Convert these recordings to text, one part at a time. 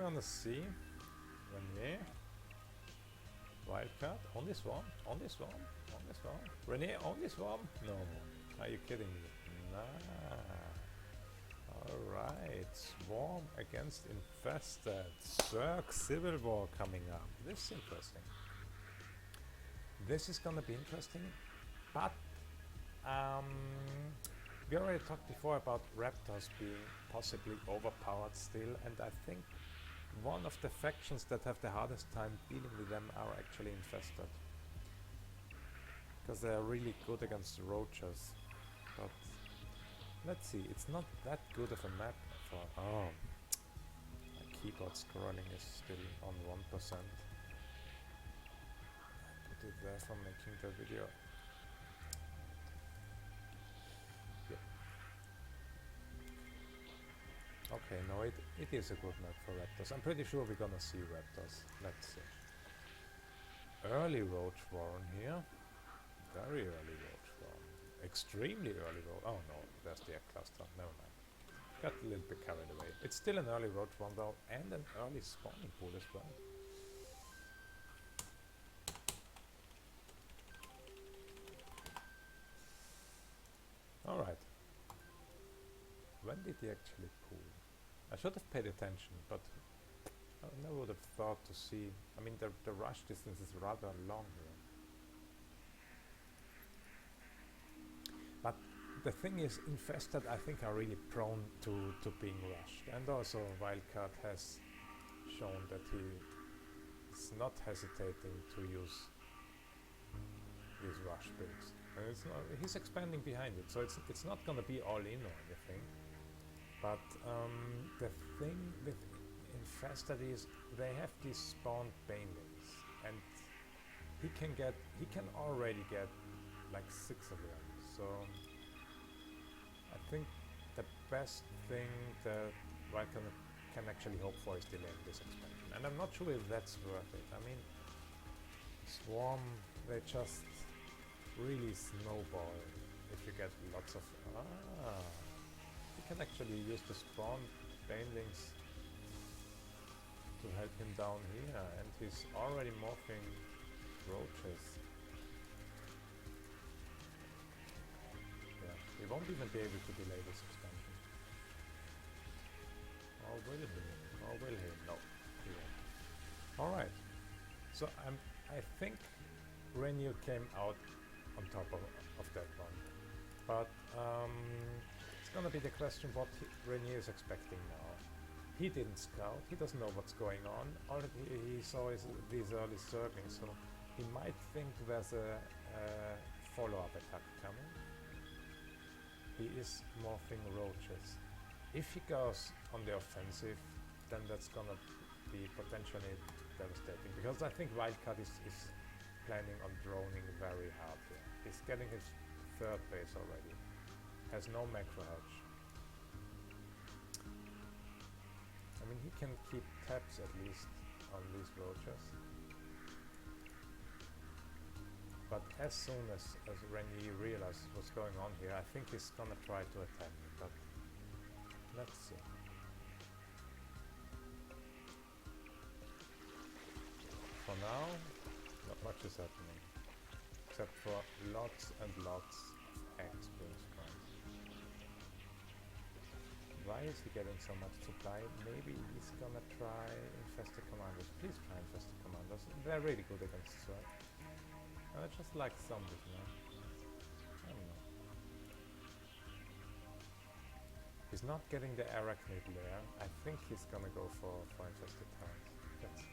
gonna see. Renie. Wildcard. Only swarm. Only swarm. Only swarm. Renie, only swarm. No. Are you kidding me? Nah. Alright. Swarm against Infested. Zerg Civil War coming up. This is interesting. This is gonna be interesting. But we already talked before about Raptors being possibly overpowered still, and I think one of the factions that have the hardest time dealing with them are actually Infested. Because they are really good against the Roaches. But let's see, it's not that good of a map for... Oh, my keyboard scrolling is still on 1%. I put it there for making the video. Okay, no, it is a good map for Raptors. I'm pretty sure we're gonna see Raptors. Let's see. Early Roach Warren here. Very early Roach Warren. Extremely early Roach. Oh no, there's the egg cluster. Never mind. Got a little bit carried away. It's still an early Roach Warren though, and an early spawning pool as well. Alright. When did he actually pool? I should have paid attention, but I never would have thought to see. I mean, the rush distance is rather long here. But the thing is, Infested, I think, are really prone to being rushed. And also, WildCard has shown that he is not hesitating to use these rush builds. And it's not, he's expanding behind it, so it's not gonna be all in or anything. But the thing with Infested is they have these spawned banelings, and he can already get like 6 of them. So I think the best thing that WildCard can actually hope for is delaying this expansion, and I'm not sure if that's worth it. I mean, Swarm, they just really snowball if you get lots of... You can actually use the spawn banelings to help him down here, and he's already morphing roaches. Yeah, he won't even be able to delay this expansion. Or will he? Or will he? No, he won't. Alright, so I think Renie came out on top of that one. But it's gonna be the question what Renie is expecting now. He didn't scout, he doesn't know what's going on. All he saw is these early circlings, so he might think there's a follow-up attack coming. He is morphing roaches. If he goes on the offensive, then that's gonna be potentially devastating, because I think WildCard is planning on droning very hard here. He's getting his 3rd base already. Has no macro hedge. I mean, he can keep tabs at least on these roaches. But as soon as Renie realizes what's going on here, I think he's gonna try to attack, but let's see. For now, not much is happening, except for lots and lots of eggs being spawned. Why is he getting so much supply? Maybe he's gonna try Infested Commanders. Please try Infested Commanders. They're really good against Zerg. And I just like zombies, man. I don't know. He's not getting the Arachnid lair. I think he's gonna go for Infested Towns. Let's see.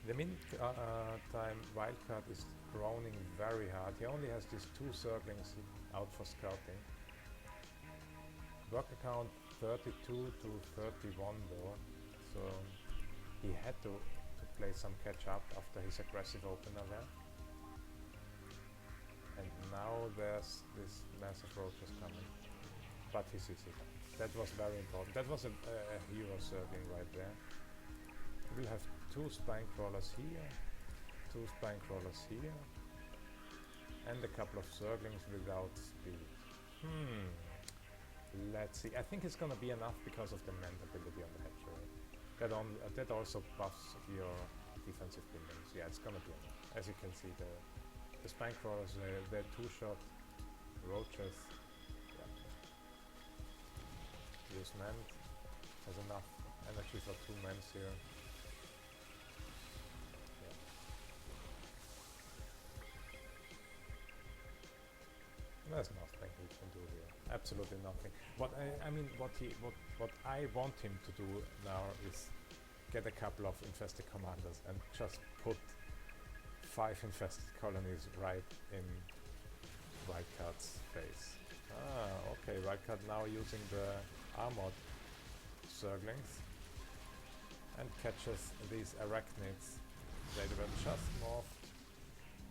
The meantime, WildCard is droning very hard. He only has these 2 Zerglings out for scouting. Work account 32 to 31 though, so he had to play some catch up after his aggressive opener there. And now there's this massive roaches coming, but he sees it. That was very important. That was a hero Zergling right there. We'll have 2 spine crawlers here, 2 spine crawlers here, and a couple of Zerglings without speed. Let's see. I think it's gonna be enough because of the mend ability on the hatchery. That also buffs your defensive buildings. Yeah, it's gonna be enough. As you can see, the spine crawlers, they're two-shot roaches. Yeah. Use mend. Has enough energy for 2 mends here. Yeah. There's nothing he can do here. Absolutely nothing. What I want him to do now is get a couple of infested commanders and just put 5 infested colonies right in WildCard's face. Ah, okay, WildCard now using the armored Zerglings and catches these arachnids. They were just morphed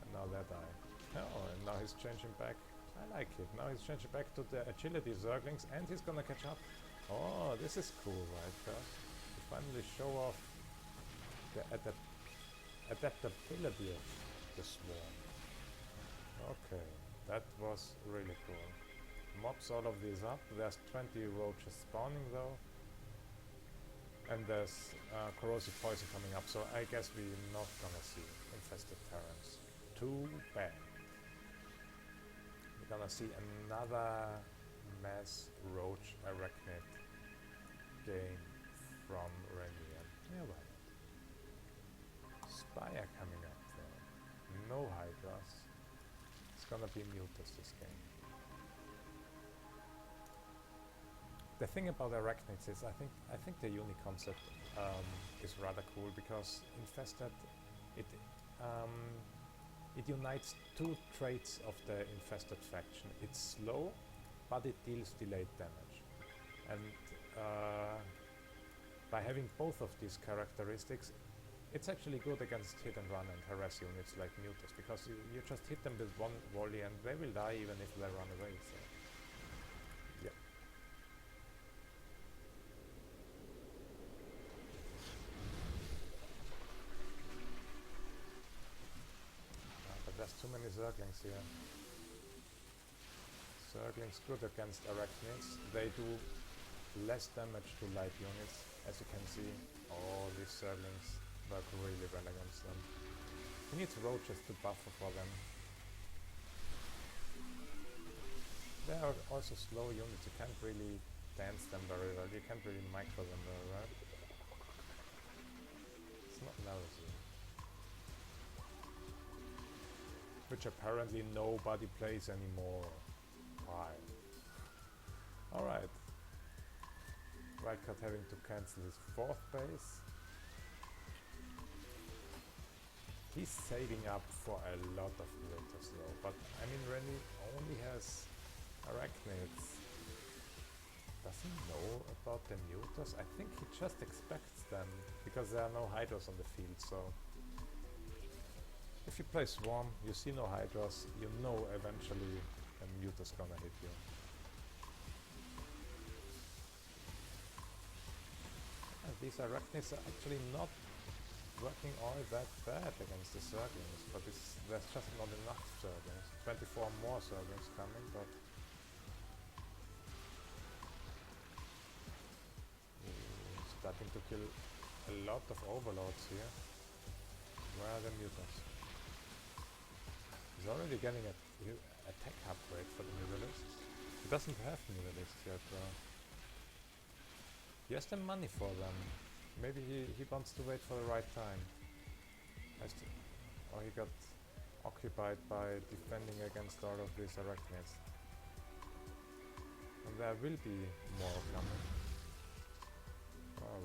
and now they die. Oh, and now he's changing back. I like it. Now he's changing back to the agility Zerglings and he's gonna catch up. Oh, this is cool, right, guys? To finally show off the adaptability of the swarm. Okay, that was really cool. Mobs all of these up. There's 20 roaches spawning though. And there's corrosive poison coming up, so I guess we're not gonna see infested terrans. Too bad. We're gonna see another mass roach arachnid game from Renie. Yeah, why not? Spire coming up though. No hydras. It's gonna be mutas this game. The thing about arachnids is I think the uni concept is rather cool because Infested it unites 2 traits of the Infested faction. It's slow, but it deals delayed damage, and by having both of these characteristics, it's actually good against hit and run and harass units like mutas because you just hit them with one volley and they will die even if they run away. So. Yeah. But there's too many Zerglings here. Zerglings good against arachnids. They do less damage to light units, as you can see. Oh, these Zerglings work really well against them. He needs roaches to buffer for them. They are also slow units, you can't really dance them very well, you can't really micro them very well. It's not noisy. Which apparently nobody plays anymore. Why? Alright. WildCard having to cancel his 4th base. He's saving up for a lot of mutas though, but I mean Renie only has arachnids. Does he know about the mutas? I think he just expects them, because there are no hydras on the field, so... If you play Swarm, you see no hydras, you know eventually a muta's gonna hit you. And these arachnids are actually not working all that bad against the Zerglings, but there's just not enough Zerglings. 24 more Zerglings coming, but... starting to kill a lot of overlords here. Where are the mutants? He's already getting a attack upgrade for the mutalists. He doesn't have mutalists yet though. He has the money for them. Maybe he wants to wait for the right time. Or he got occupied by defending against all of these arachnids. And there will be more coming.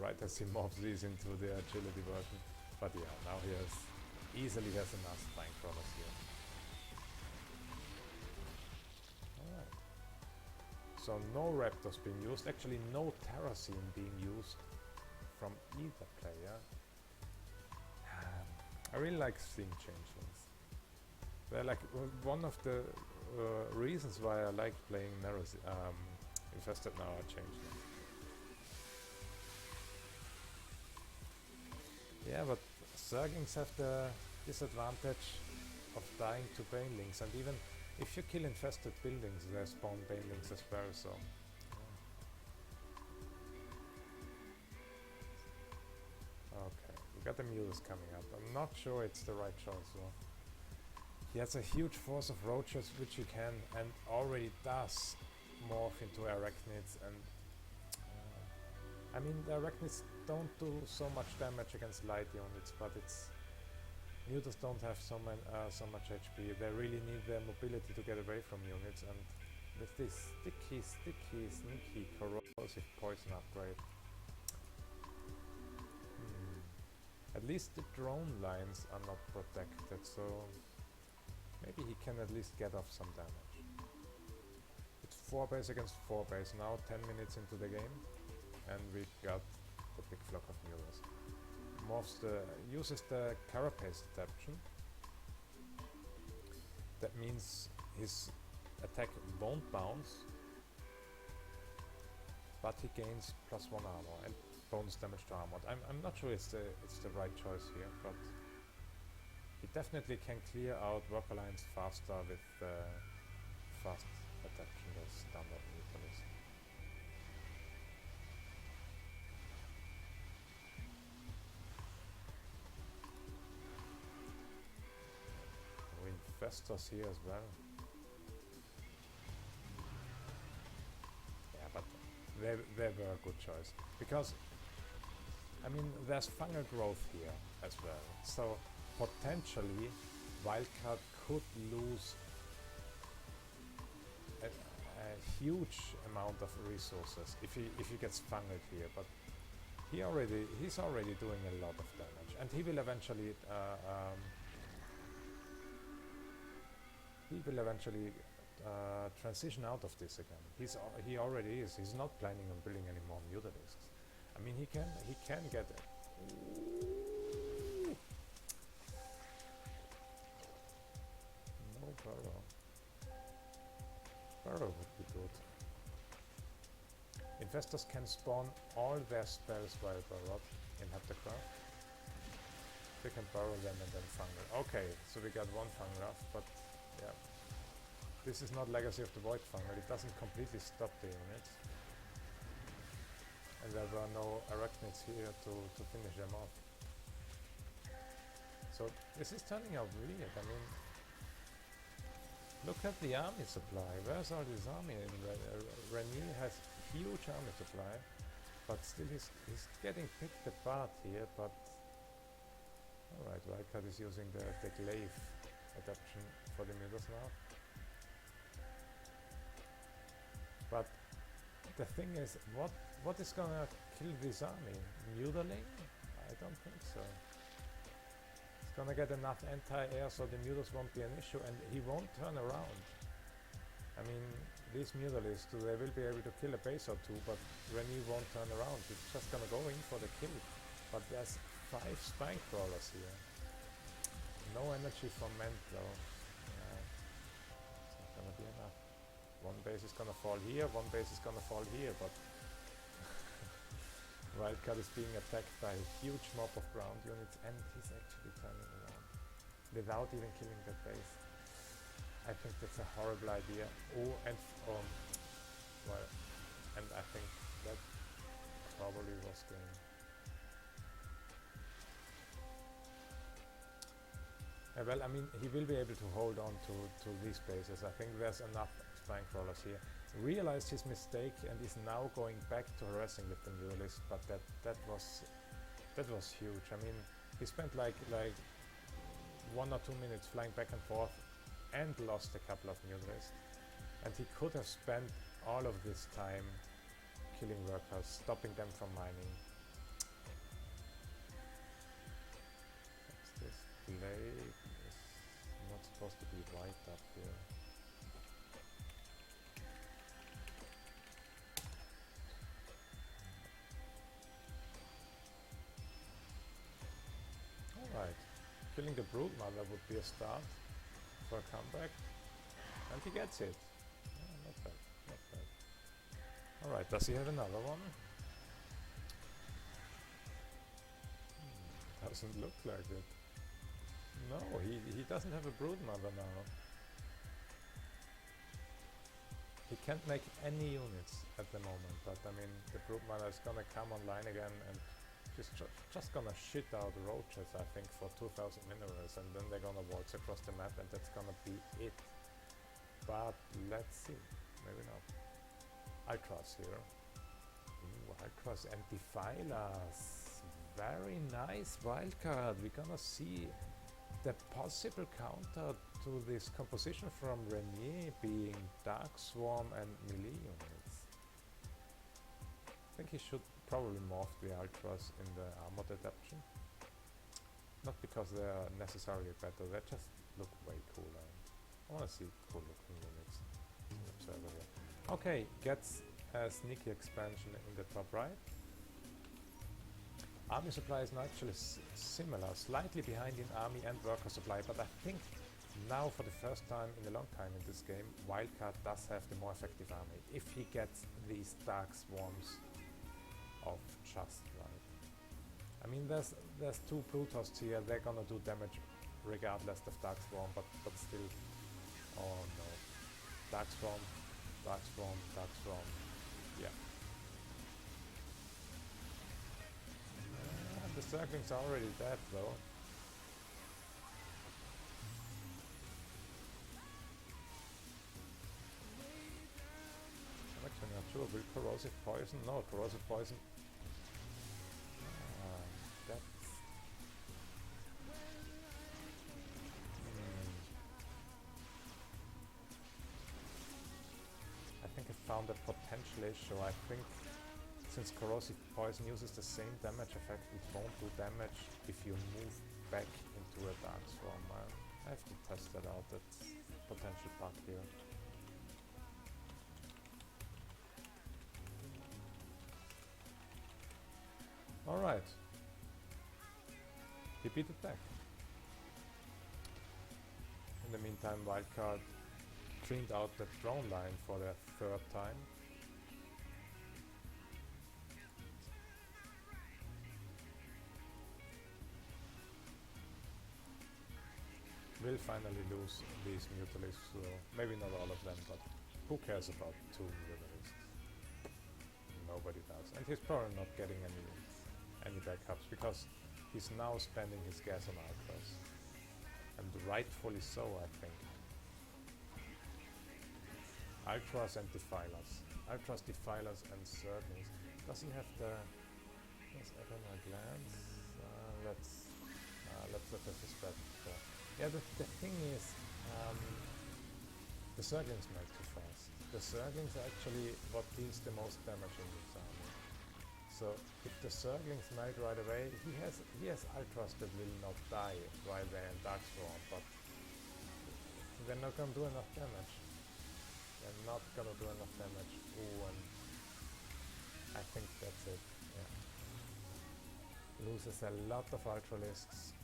Right as he mobs these into the agility version. But yeah, now he easily has enough flying crawlers here. Alright. So no raptors being used, actually no terracine being used from either player. I really like seeing changelings. They're like one of the reasons why I like playing Infested now are changelings. Yeah, but Zerglings have the disadvantage of dying to banelings, and even if you kill infested buildings, they spawn banelings as well, so... got the mules coming up. I'm not sure it's the right choice though. He has a huge force of roaches which he can and already does morph into arachnids, and I mean the arachnids don't do so much damage against light units, but it's mutas don't have so much HP. They really need their mobility to get away from units, and with this sticky, sneaky, corrosive poison upgrade, at least the drone lines are not protected, so maybe he can at least get off some damage. It's 4 base against 4 base now, 10 minutes into the game, and we've got the big flock of mules. Uses the carapace adaptation. That means his attack won't bounce, but he gains +1 armor and bonus damage to armor. I'm not sure it's the right choice here, but he definitely can clear out worker lines faster with fast adaptation than standard mutualist. Infestors here as well. Yeah, but they were a good choice, because I mean there's fungal growth here as well, so potentially WildCard could lose a huge amount of resources if he gets fungal here, but he's already doing a lot of damage, and he will eventually transition out of this again. He already is. He's not planning on building any more mutalisks. I mean, he can get it. No burrow. Burrow would be good. Infestors can spawn all their spells while burrowed in Heptacraft. They can burrow them and then fungal. Okay, so we got one fungal off, but yeah. This is not Legacy of the Void fungal. It doesn't completely stop the units. And there were no arachnids here to finish them off. So this is turning out weird. I mean, look at the army supply. Where's all this army? Renie has huge army supply, but still he's getting picked apart here. But alright, WildCard is using the glaive adaptation for the mutas now. But the thing is, what is gonna kill this army? Mutaling? I don't think so. It's gonna get enough anti-air so the mutas won't be an issue, and he won't turn around. I mean, these mutalists, they will be able to kill a base or two, but Renie won't turn around. He's just gonna go in for the kill. But there's 5 spine crawlers here. No energy for Ment though. It's not gonna be enough. One base is gonna fall here, one base is gonna fall here, but WildCard is being attacked by a huge mob of ground units, and he's actually turning around without even killing that base. I think that's a horrible idea. Oh, and well, and I think that probably was game. Well, I mean, he will be able to hold on to these bases. I think there's enough spine crawlers here. Realized his mistake and is now going back to harassing with the mutalist, but that was huge. I mean, he spent like 1 or 2 minutes flying back and forth and lost a couple of mutalists, and he could have spent all of this time killing workers, stopping them from mining. What's this? Blade is not supposed to be white up here. Alright, killing the Broodmother would be a start for a comeback, and he gets it. Yeah, not bad, not bad. Alright, does he have another one? Doesn't look like it. No, he doesn't have a Broodmother now. He can't make any units at the moment, but I mean, the Broodmother is gonna come online again, and just gonna shit out roaches, I think, for 2000 minerals, and then they're gonna waltz across the map, and that's gonna be it. But let's see, maybe not. Ultras here. Ooh, Ultras and Defilers. Very nice wildcard. We're gonna see the possible counter to this composition from Renie being Dark Swarm and melee units. I think he should probably morph the Ultras in the Armored Adaptation. Not because they are necessarily better, they just look way cooler. I want to see cool looking units in the observer here. Okay, gets a sneaky expansion in the top right. Army supply is now actually similar, slightly behind in army and worker supply, but I think now for the first time in a long time in this game, WildCard does have the more effective army, if he gets these Dark Swarms of just right. I mean, there's two Plutosts here, they're gonna do damage regardless of Dark Swarm, but still. Oh no. Dark Swarm, Dark Swarm, Dark Swarm. Yeah. The Zerglings are already dead though. I'm actually not sure. Will Corrosive Poison? No, Corrosive Poison. That's... I think I found a potential issue. I think since Corrosive Poison uses the same damage effect, it won't do damage if you move back into a Dark Swarm. I have to test that out, that's potential bug here. Alright. He beat it back. In the meantime, WildCard cleaned out the drone line for the third time. Will finally lose these Mutalisks, so maybe not all of them, but who cares about 2 Mutalisks? Nobody does. And he's probably not getting any backups, because he's now spending his gas on Ultras. And rightfully so, I think. Ultras and Defilers. Ultras, Defilers and Zerglings. Does he have the... Yes, I don't know, glance? Let's look at his spread. Yeah, the thing is, the Zerglings melt too fast. The Zerglings are actually what deals the most damage in this army. So if the Zerglings melt right away, he has Ultras that will not die while they're in Dark Swarm, but they're not gonna do enough damage. They're not gonna do enough damage. Ooh, and I think that's it. Yeah. Loses a lot of Ultralisks.